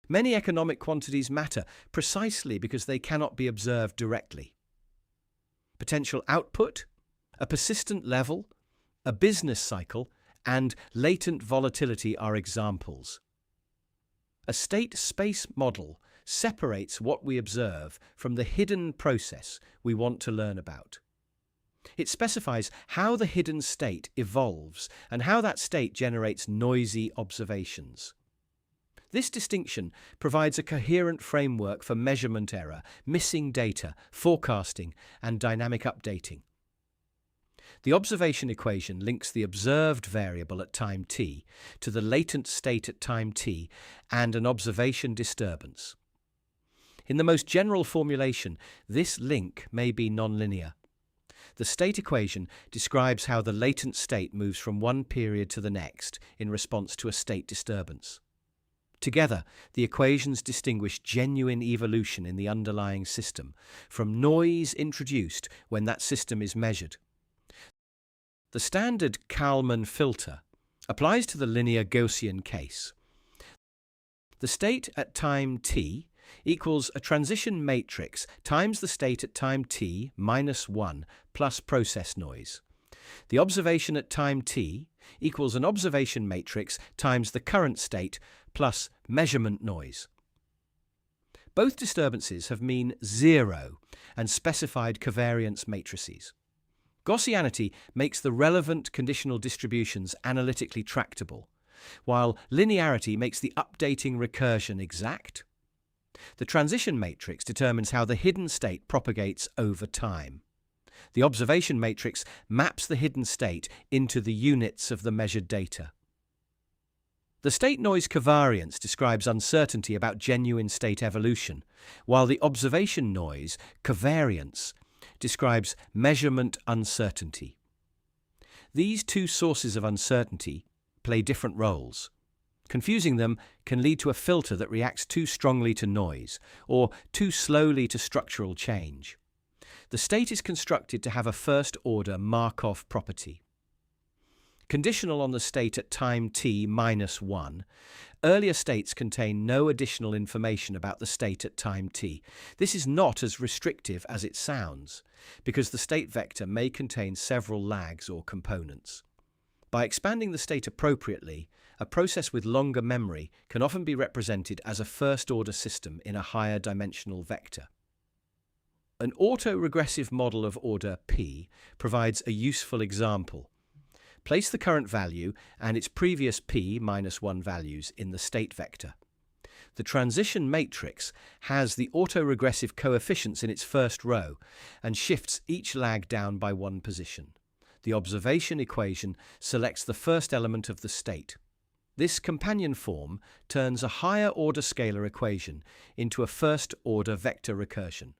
Many economic quantities matter precisely because they cannot be observed directly. Potential output, a persistent level, a business cycle, and latent volatility are examples. A state space model separates what we observe from the hidden process we want to learn about. It specifies how the hidden state evolves and how that state generates noisy observations. This distinction provides a coherent framework for measurement error, missing data, forecasting, and dynamic updating. The observation equation links the observed variable at time t to the latent state at time t and an observation disturbance. In the most general formulation, this link may be nonlinear. The state equation describes how the latent state moves from one period to the next in response to a state disturbance. Together, the equations distinguish genuine evolution in the underlying system from noise introduced when that system is measured. The standard Kalman filter applies to the linear Gaussian case. The state at time t equals a transition matrix times the state at time t minus 1 plus process noise. The observation at time t equals an observation matrix times the current state plus measurement noise. Both disturbances have mean 0 and specified covariance matrices. Gaussianity makes the relevant conditional distributions analytically tractable, while linearity makes the updating recursion exact. The transition matrix determines how the hidden state propagates over time. The observation matrix maps the hidden state into the units of the measured data. The state noise covariance describes uncertainty about genuine state evolution, while the observation noise covariance describes measurement uncertainty. These two sources of uncertainty play different roles. Confusing them can lead to a filter that reacts too strongly to noise or too slowly to structural change. The state is constructed to have a first-order Markov property. Conditional on the state at time t minus 1, earlier states contain no additional information about the state at time t. This is not as restrictive as it sounds, because the state vector may contain several lags or components. By expanding the state appropriately, a process with longer memory can often be represented as a first-order system in a higher dimensional vector. An autoregressive model of order p provides a useful example. Place the current value and its previous p minus 1 values in the state vector. The transition matrix has the autoregressive coefficients in its first row and shifts each lag down by one position. The observation equation selects the first element of the state. This companion form turns a higher-order scalar equation into a first-order vector recursion.